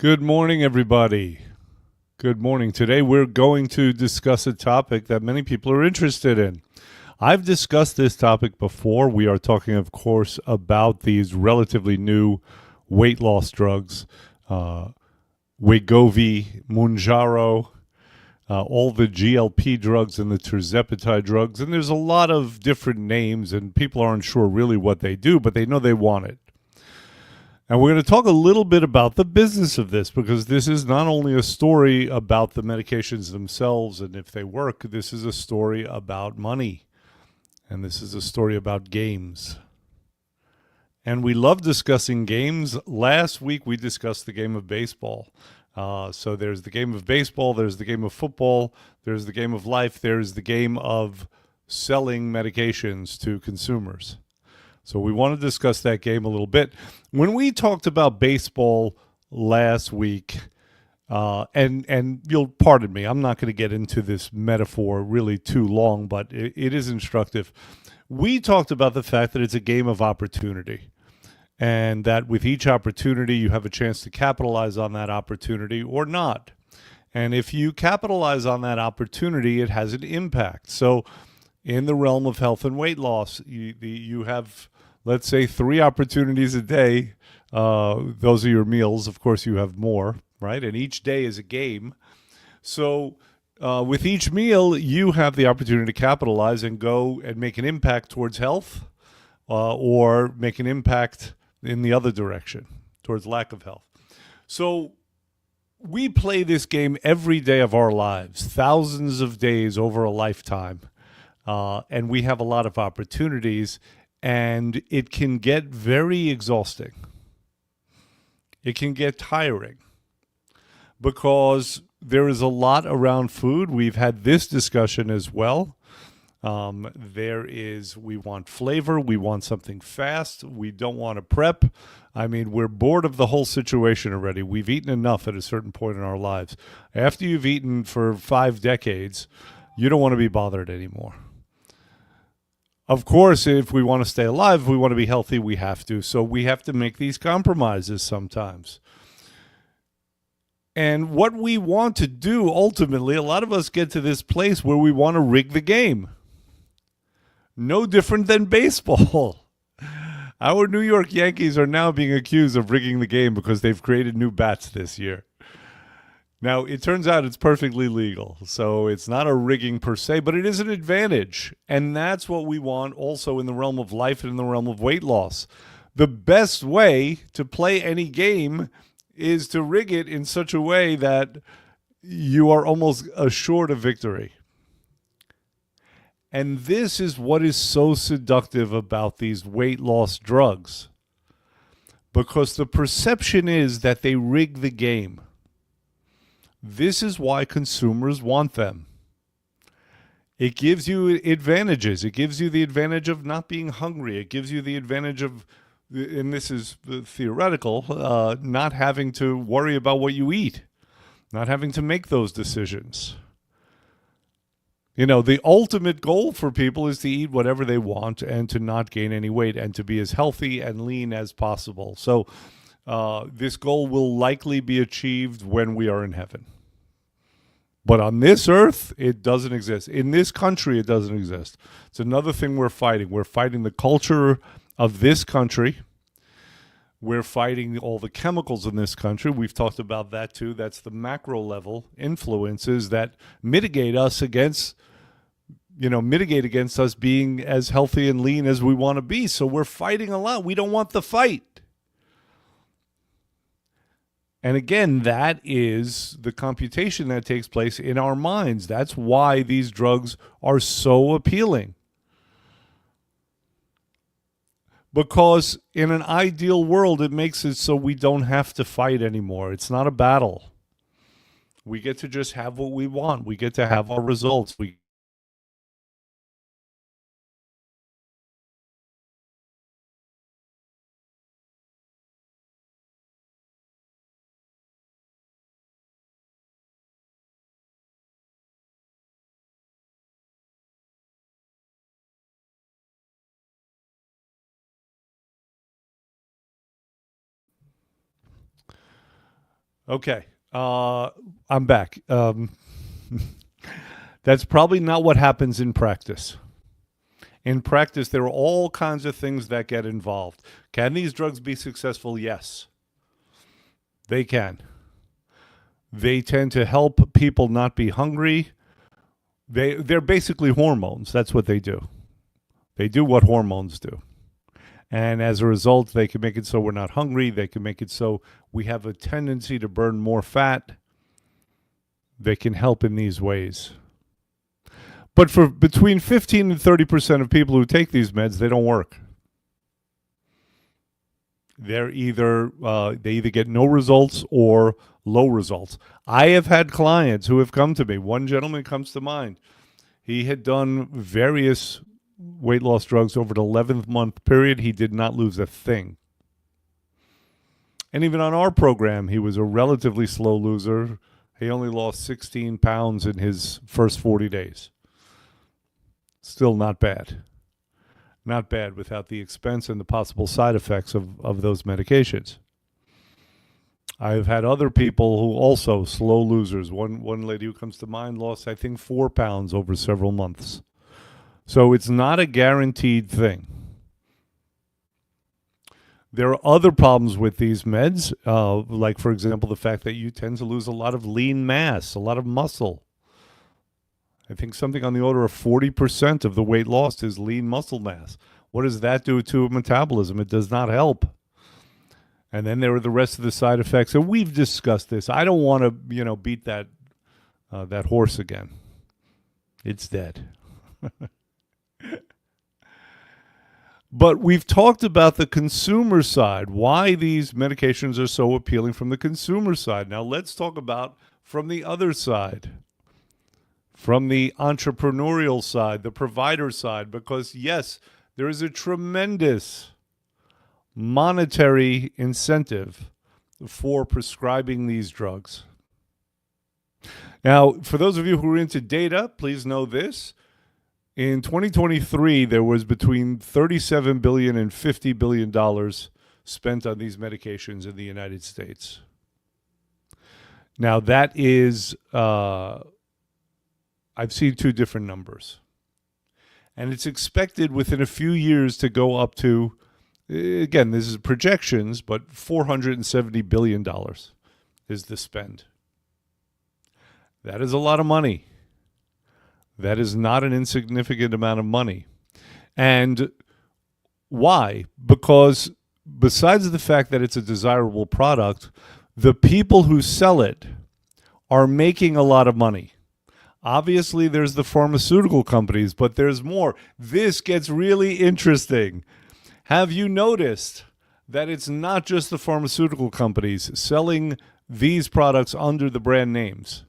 Good morning, everybody. Good morning. Today we're going to discuss a topic that many people are interested in. I've discussed this topic before. We are talking, of course, about these relatively new weight loss drugs, uh, Wegovy, Mounjaro, all the GLP drugs and the tirzepatide drugs. And there's a lot of different names, and people aren't sure really what they do, but they know they want it. And we're going to talk a little bit about the business of this, because this is not only a story about the medications themselves and if they work, this is a story about money. And this is a story about games. And we love discussing games. Last week we discussed the game of baseball. So there's the game of baseball, there's the game of football, there's the game of life, there's the game of selling medications to consumers. So we want to discuss that game a little bit. When we talked about baseball last week, and you'll pardon me, I'm not going to get into this metaphor really too long, but it is instructive. We talked about the fact that it's a game of opportunity, and that with each opportunity you have a chance to capitalize on that opportunity or not. And if you capitalize on that opportunity, it has an impact. So in the realm of health and weight loss, you have, let's say, 3 opportunities a day. Those are your meals. Of course, you have more, right? And each day is a game. So with each meal, you have the opportunity to capitalize and go and make an impact towards health, or make an impact in the other direction, towards lack of health. So we play this game every day of our lives, thousands of days over a lifetime. And we have a lot of opportunities, and it can get very exhausting. It can get tiring because there is a lot around food. We've had this discussion as well. We want flavor. We want something fast. We don't want to prep. I mean, we're bored of the whole situation already. We've eaten enough at a certain point in our lives. After you've eaten for 5 decades, you don't want to be bothered anymore. Of course, if we want to stay alive, if we want to be healthy, we have to. So we have to make these compromises sometimes. And what we want to do, ultimately, a lot of us get to this place where we want to rig the game. No different than baseball. Our New York Yankees are now being accused of rigging the game because they've created new bats this year. Now, it turns out it's perfectly legal, so it's not a rigging per se, but it is an advantage. And that's what we want also in the realm of life and in the realm of weight loss. The best way to play any game is to rig it in such a way that you are almost assured of victory. And this is what is so seductive about these weight loss drugs, because the perception is that they rig the game. This is why consumers want them. It gives you advantages. It gives you the advantage of not being hungry. It gives you the advantage of, and this is theoretical, not having to worry about what you eat, not having to make those decisions. You know, the ultimate goal for people is to eat whatever they want and to not gain any weight and to be as healthy and lean as possible. So this goal will likely be achieved when we are in heaven. But on this earth, it doesn't exist. In this country, it doesn't exist. It's another thing we're fighting. We're fighting the culture of this country. We're fighting all the chemicals in this country. We've talked about that too. That's the macro level influences that mitigate against us being as healthy and lean as we want to be. So we're fighting a lot. We don't want the fight. And again, that is the computation that takes place in our minds. That's why these drugs are so appealing. Because in an ideal world, it makes it so we don't have to fight anymore. It's not a battle. We get to just have what we want. We get to have our results. Okay. I'm back. That's probably not what happens in practice. In practice, there are all kinds of things that get involved. Can these drugs be successful? Yes, they can. They tend to help people not be hungry. They're basically hormones. That's what they do. They do what hormones do. And as a result, they can make it so we're not hungry. They can make it so we have a tendency to burn more fat. They can help in these ways. But for between 15 and 30% of people who take these meds, they don't work. They either get no results or low results. I have had clients who have come to me. One gentleman comes to mind. He had done various weight loss drugs over the 11th month period. He did not lose a thing. And even on our program, he was a relatively slow loser. He only lost 16 pounds in his first 40 days. Still not bad. Not bad without the expense and the possible side effects of those medications. I've had other people who also slow losers. One lady who comes to mind lost, I think, 4 pounds over several months. So it's not a guaranteed thing. There are other problems with these meds, like, for example, the fact that you tend to lose a lot of lean mass, a lot of muscle. I think something on the order of 40% of the weight lost is lean muscle mass. What does that do to metabolism? It does not help. And then there are the rest of the side effects. And we've discussed this. I don't want to, beat that horse again. It's dead. But we've talked about the consumer side, why these medications are so appealing from the consumer side. Now let's talk about from the other side, from the entrepreneurial side, the provider side, because yes, there is a tremendous monetary incentive for prescribing these drugs. Now, for those of you who are into data, please know this. In 2023, there was between $37 billion and $50 billion spent on these medications in the United States. Now, that is, I've seen two different numbers. And it's expected within a few years to go up to, again, this is projections, but $470 billion is the spend. That is a lot of money. That is not an insignificant amount of money. And why? Because besides the fact that it's a desirable product, the people who sell it are making a lot of money. Obviously, there's the pharmaceutical companies, but there's more. This gets really interesting. Have you noticed that it's not just the pharmaceutical companies selling these products under the brand names?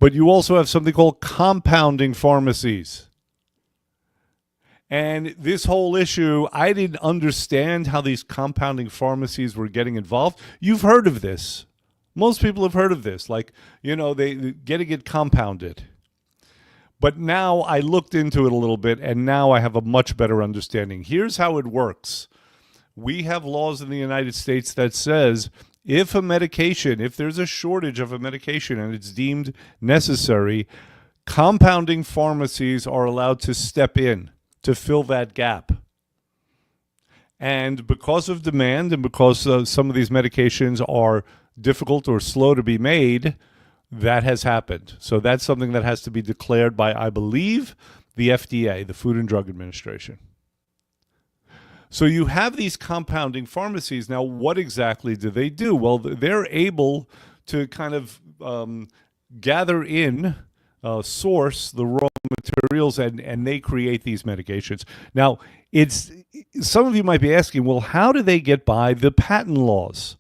But you also have something called compounding pharmacies. And this whole issue, I didn't understand how these compounding pharmacies were getting involved. You've heard of this. Most people have heard of this. Like, they getting it compounded. But now I looked into it a little bit, and now I have a much better understanding. Here's how it works. We have laws in the United States that says if there's a shortage of a medication and it's deemed necessary, compounding pharmacies are allowed to step in to fill that gap. And because of demand and because some of these medications are difficult or slow to be made, that has happened. So that's something that has to be declared by, I believe, the FDA, the Food and Drug Administration. So you have these compounding pharmacies. Now, what exactly do they do? Well, they're able to kind of gather in, source the raw materials, and they create these medications. Now, some of you might be asking, well, how do they get by the patent laws?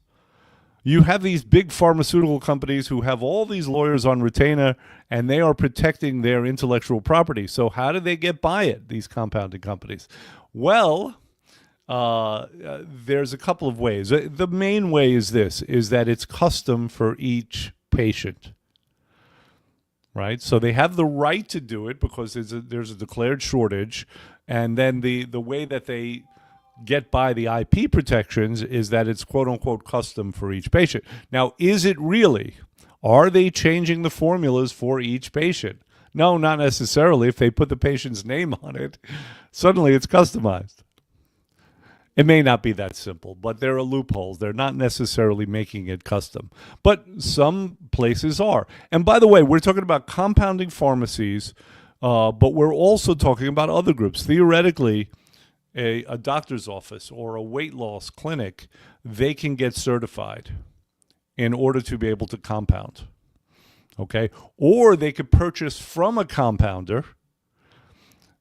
You have these big pharmaceutical companies who have all these lawyers on retainer, and they are protecting their intellectual property. So how do they get by it, these compounding companies? Well, there's a couple of ways. The main way is that it's custom for each patient, right? So they have the right to do it because there's a declared shortage, and then the way that they get by the IP protections is that it's quote unquote custom for each patient. Now, is it really? Are they changing the formulas for each patient? No, not necessarily. If they put the patient's name on it, suddenly it's customized. It may not be that simple, but there are loopholes. They're not necessarily making it custom. But some places are. And by the way, we're talking about compounding pharmacies, but we're also talking about other groups. Theoretically, a doctor's office or a weight loss clinic, they can get certified in order to be able to compound. Okay? Or they could purchase from a compounder,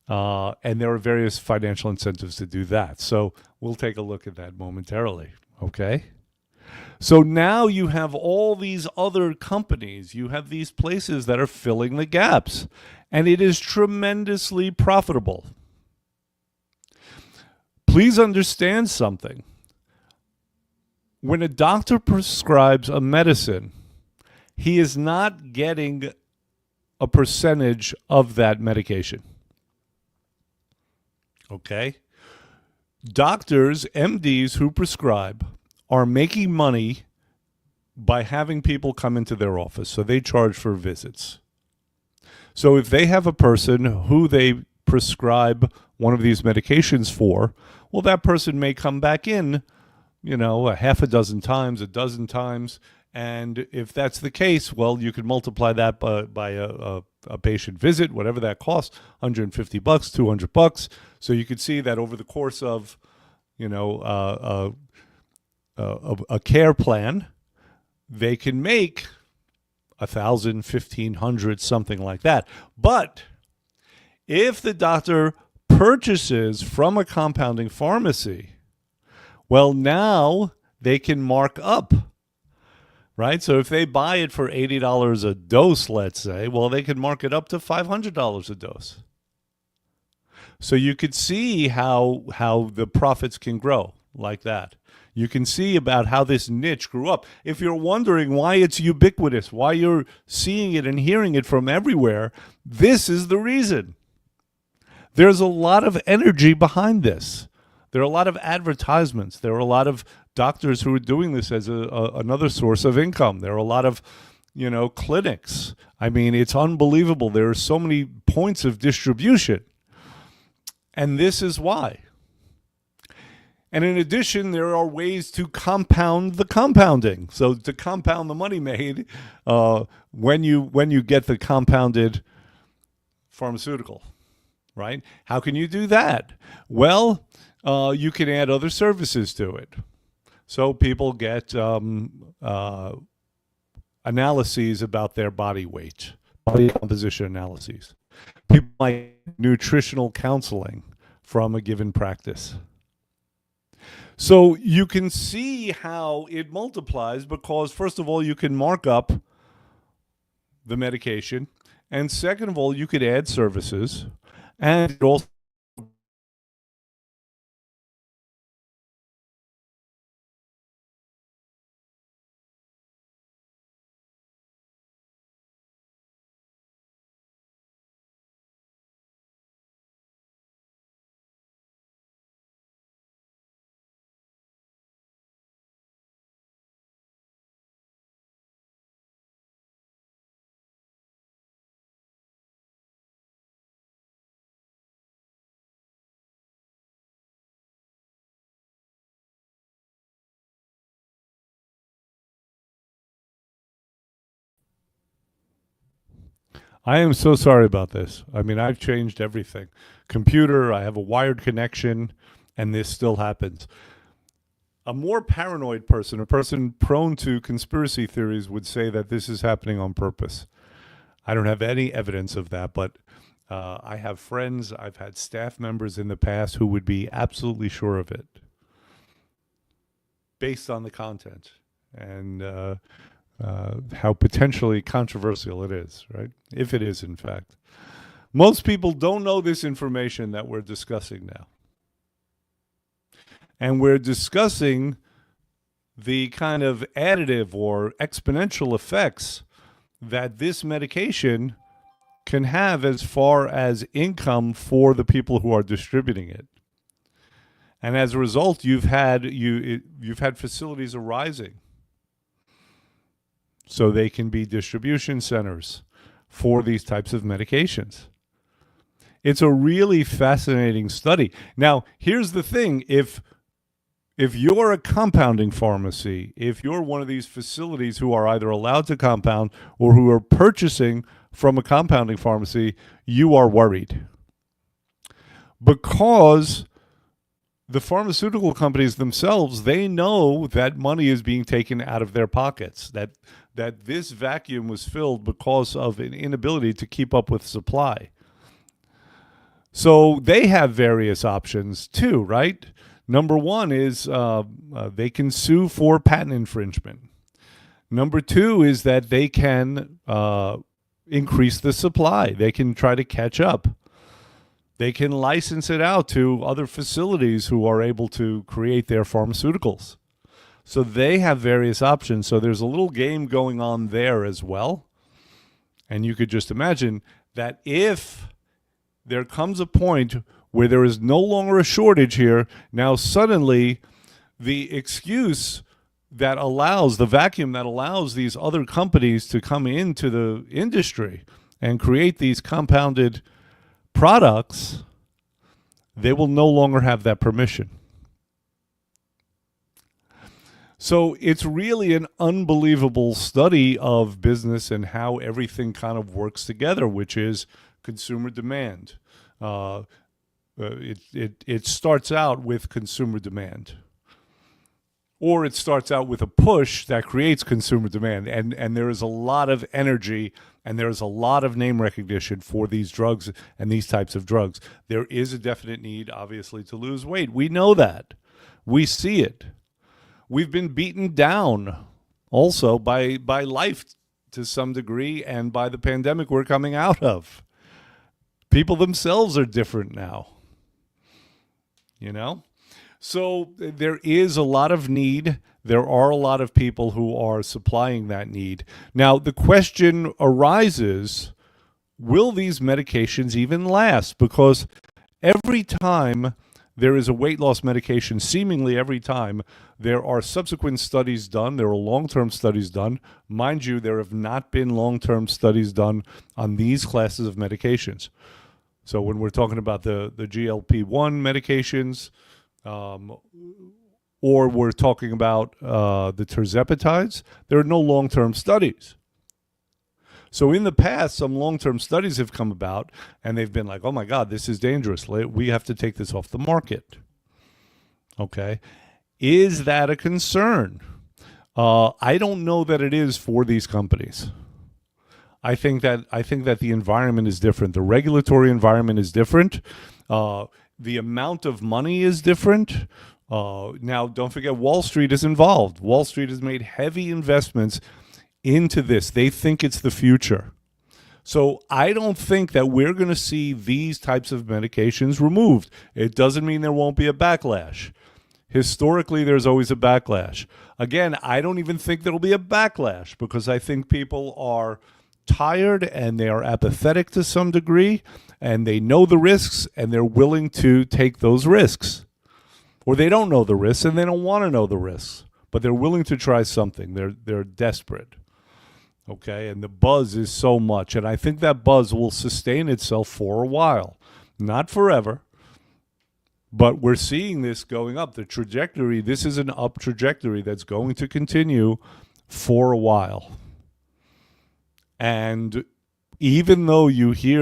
and there are various financial incentives to do that. So we'll take a look at that momentarily. Okay? So now you have all these other companies, you have these places that are filling the gaps, and it is tremendously profitable. Please understand something. When a doctor prescribes a medicine, he is not getting a percentage of that medication. Okay? Doctors, MDs who prescribe are making money by having people come into their office, so they charge for visits. So if they have a person who they prescribe one of these medications for, well, that person may come back in, a half a dozen times, a dozen times, and if that's the case, well, you could multiply that by a patient visit, whatever that costs, $150, $200. So you could see that over the course of, a care plan, they can make $1,000, $1,500, something like that. But if the doctor purchases from a compounding pharmacy, well, now they can mark up, right? So if they buy it for $80 a dose, let's say, well, they can mark it up to $500 a dose. So you could see how the profits can grow like that. You can see about how this niche grew up. If you're wondering why it's ubiquitous, why you're seeing it and hearing it from everywhere, this is the reason. There's a lot of energy behind this. There are a lot of advertisements. There are a lot of doctors who are doing this as another source of income. There are a lot of, clinics. I mean, it's unbelievable. There are so many points of distribution. And this is why. And in addition, there are ways to compound the compounding. So to compound the money made when you get the compounded pharmaceutical, right? How can you do that? Well, you can add other services to it. So people get analyses about their body weight, body composition analyses. People like nutritional counseling from a given practice. So you can see how it multiplies because, first of all, you can mark up the medication. And second of all, you could add services. And it also I am so sorry about this. I mean, I've changed everything. Computer, I have a wired connection, and this still happens. A more paranoid person, a person prone to conspiracy theories, would say that this is happening on purpose. I don't have any evidence of that, but I have friends, I've had staff members in the past who would be absolutely sure of it based on the content and how potentially controversial it is, right? If it is, in fact. Most people don't know this information that we're discussing now. And we're discussing the kind of additive or exponential effects that this medication can have as far as income for the people who are distributing it. And as a result, you've had facilities arising, so they can be distribution centers for these types of medications. It's a really fascinating study. Now, here's the thing: if you're a compounding pharmacy, if you're one of these facilities who are either allowed to compound or who are purchasing from a compounding pharmacy, you are worried, because the pharmaceutical companies themselves, they know that money is being taken out of their pockets, that this vacuum was filled because of an inability to keep up with supply. So they have various options too, right? Number one is they can sue for patent infringement. Number two is that they can increase the supply. They can try to catch up. They can license it out to other facilities who are able to create their pharmaceuticals. So they have various options. So there's a little game going on there as well. And you could just imagine that if there comes a point where there is no longer a shortage here, now suddenly the excuse that allows, the vacuum that allows these other companies to come into the industry and create these compounded products, they will no longer have that permission. So it's really an unbelievable study of business and how everything kind of works together, which is consumer demand. It starts out with consumer demand, or it starts out with a push that creates consumer demand, and there is a lot of energy and there's a lot of name recognition for these drugs and these types of drugs. There is a definite need, obviously, to lose weight. We know that. We see it. We've been beaten down also by life to some degree and by the pandemic we're coming out of. People themselves are different now, you know? So there is a lot of need. There are a lot of people who are supplying that need. Now, the question arises, will these medications even last? Because every time there is a weight loss medication, seemingly every time, there are subsequent studies done. There are long-term studies done. Mind you, there have not been long-term studies done on these classes of medications. So when we're talking about the GLP-1 medications, or we're talking about the tirzepatides, there are no long-term studies. So in the past, some long-term studies have come about, and they've been like, oh my God, this is dangerous. We have to take this off the market. Okay. Is that a concern? I don't know that it is for these companies. I think that the environment is different. The regulatory environment is different. The amount of money is different. Now, don't forget, Wall Street is involved. Wall Street has made heavy investments into this. They think it's the future. So I don't think that we're going to see these types of medications removed. It doesn't mean there won't be a backlash. Historically, there's always a backlash. Again, I don't even think there'll be a backlash because I think people are tired and they are apathetic to some degree, and they know the risks and they're willing to take those risks. Or they don't know the risks and they don't want to know the risks, but they're willing to try something. They're desperate. Okay, and the buzz is so much, and I think that buzz will sustain itself for a while. Not forever, but we're seeing this going up. The trajectory, this is an up trajectory that's going to continue for a while. And even though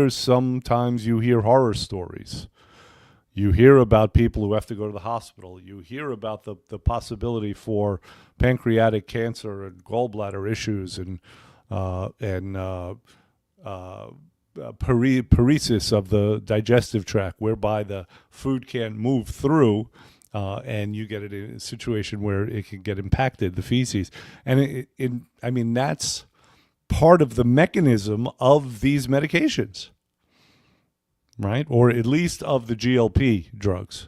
sometimes you hear horror stories, you hear about people who have to go to the hospital, you hear about the possibility for pancreatic cancer and gallbladder issues and paresis of the digestive tract, whereby the food can't move through, and you get it in a situation where it can get impacted, the feces. And I mean, that's part of the mechanism of these medications, right? Or at least of the GLP drugs.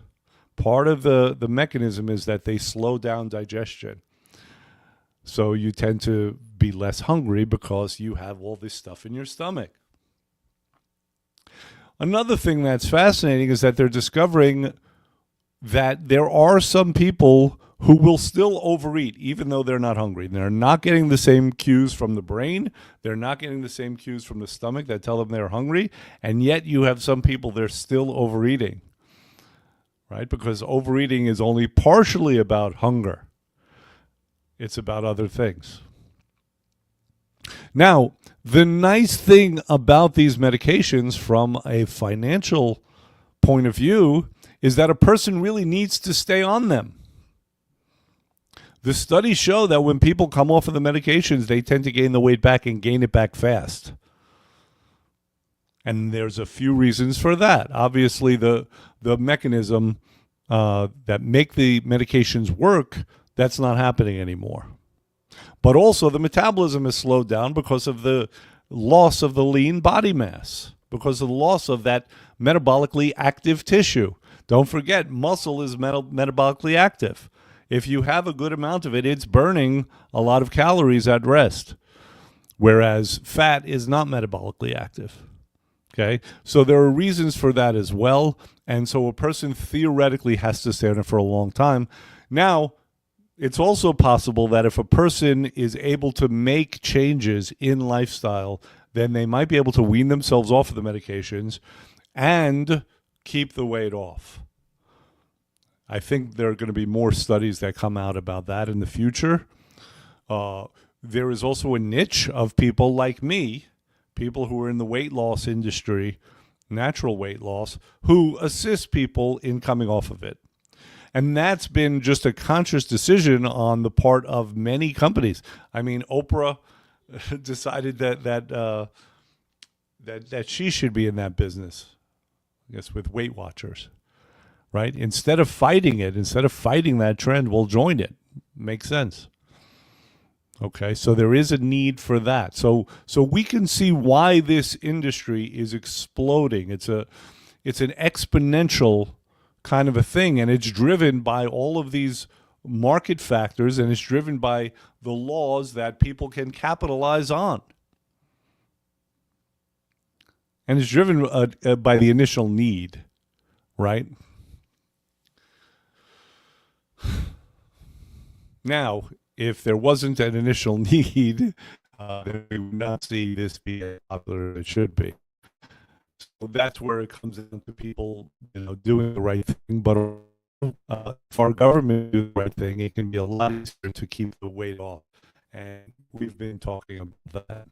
Part of the mechanism is that they slow down digestion. So you tend to be less hungry because you have all this stuff in your stomach. Another thing that's fascinating is that they're discovering that there are some people who will still overeat even though they're not hungry. They're not getting the same cues from the brain. They're not getting the same cues from the stomach that tell them they're hungry. And yet you have some people, they're still overeating, right? Because overeating is only partially about hunger. It's about other things. Now, the nice thing about these medications from a financial point of view is that a person really needs to stay on them. The studies show that when people come off of the medications, they tend to gain the weight back and gain it back fast. And there's a few reasons for that. Obviously, the mechanism that make the medications work, that's not happening anymore. But also the metabolism is slowed down because of the loss of the lean body mass, because of the loss of that metabolically active tissue. Don't forget, muscle is metabolically active. If you have a good amount of it, it's burning a lot of calories at rest, whereas fat is not metabolically active. Okay, so there are reasons for that as well, and so a person theoretically has to stay on it for a long time. Now, it's also possible that if a person is able to make changes in lifestyle, then they might be able to wean themselves off of the medications and keep the weight off. I think there are going to be more studies that come out about that in the future. There is also a niche of people like me, people who are in the weight loss industry, natural weight loss, who assist people in coming off of it. And that's been just a conscious decision on the part of many companies. I mean, Oprah decided that she should be in that business, I guess, with Weight Watchers. Right? Instead of fighting it, instead of fighting that trend, we'll join it. Makes sense. Okay, so there is a need for that. So we can see why this industry is exploding. It's an exponential kind of a thing, and it's driven by all of these market factors, and it's driven by the laws that people can capitalize on. And it's driven by the initial need, right? Now, if there wasn't an initial need, then we would not see this be as popular as it should be. So that's where it comes down to people, doing the right thing. But if our government does the right thing, it can be a lot easier to keep the weight off. And we've been talking about that.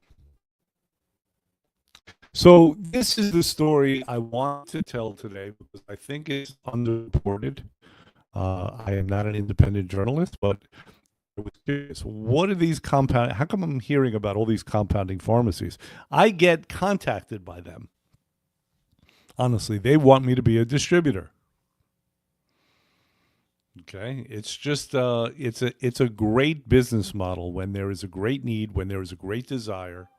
So this is the story I want to tell today because I think it's underreported. I am not an independent journalist, but I was curious. What are these how come I'm hearing about all these compounding pharmacies? I get contacted by them. Honestly, they want me to be a distributor. Okay, it's just it's a great business model when there is a great need, when there is a great desire,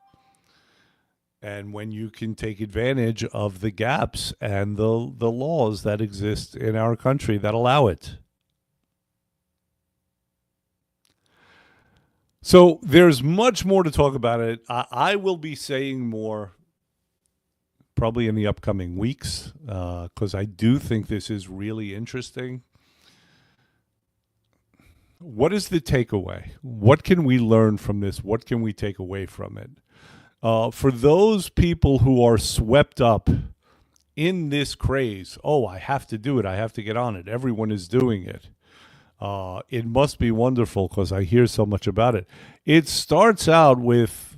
and when you can take advantage of the gaps and the laws that exist in our country that allow it. So there's much more to talk about it. I will be saying more probably in the upcoming weeks because I do think this is really interesting. What is the takeaway? What can we learn from this? What can we take away from it? For those people who are swept up in this craze, I have to do it. I have to get on it. Everyone is doing it. It must be wonderful because I hear so much about it. It starts out with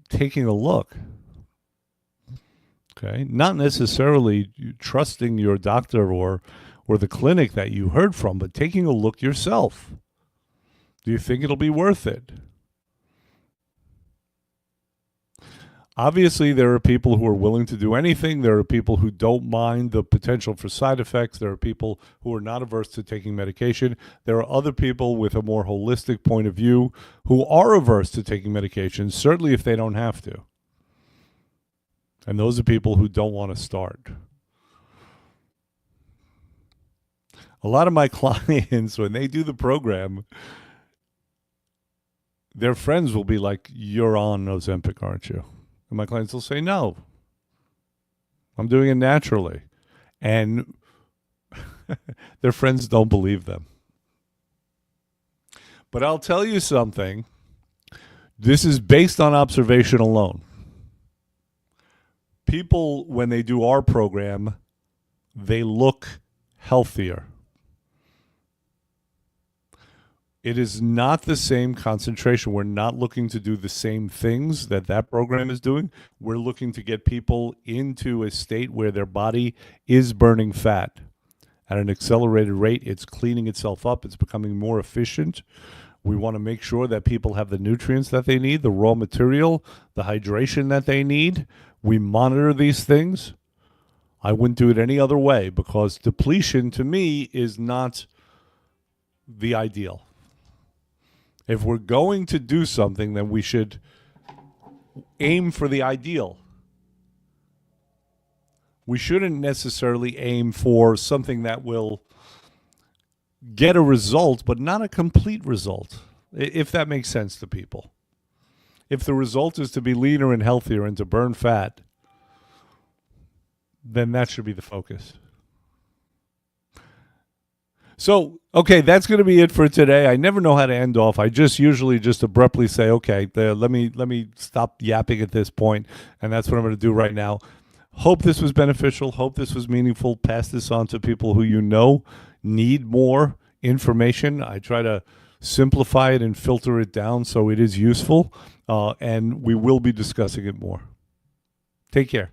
taking a look. Okay, not necessarily trusting your doctor or the clinic that you heard from, but taking a look yourself. Do you think it'll be worth it? Obviously, there are people who are willing to do anything. There are people who don't mind the potential for side effects. There are people who are not averse to taking medication. There are other people with a more holistic point of view who are averse to taking medication, certainly if they don't have to. And those are people who don't want to start. A lot of my clients, when they do the program, their friends will be like, "You're on Ozempic, aren't you?" And my clients will say, "No, I'm doing it naturally." And Their friends don't believe them. But I'll tell you something. This is based on observation alone. People, when they do our program, they look healthier. It is not the same concentration. We're not looking to do the same things that program is doing. We're looking to get people into a state where their body is burning fat at an accelerated rate. It's cleaning itself up. It's becoming more efficient. We want to make sure that people have the nutrients that they need, the raw material, the hydration that they need. We monitor these things. I wouldn't do it any other way because depletion to me is not the ideal. If we're going to do something, then we should aim for the ideal. We shouldn't necessarily aim for something that will get a result, but not a complete result, if that makes sense to people. If the result is to be leaner and healthier and to burn fat, then that should be the focus. So, okay, that's going to be it for today. I never know how to end off. I just usually just abruptly say, okay, let me stop yapping at this point, and that's what I'm going to do right now. Hope this was beneficial. Hope this was meaningful. Pass this on to people who you know need more information. I try to simplify it and filter it down so it is useful, and we will be discussing it more. Take care.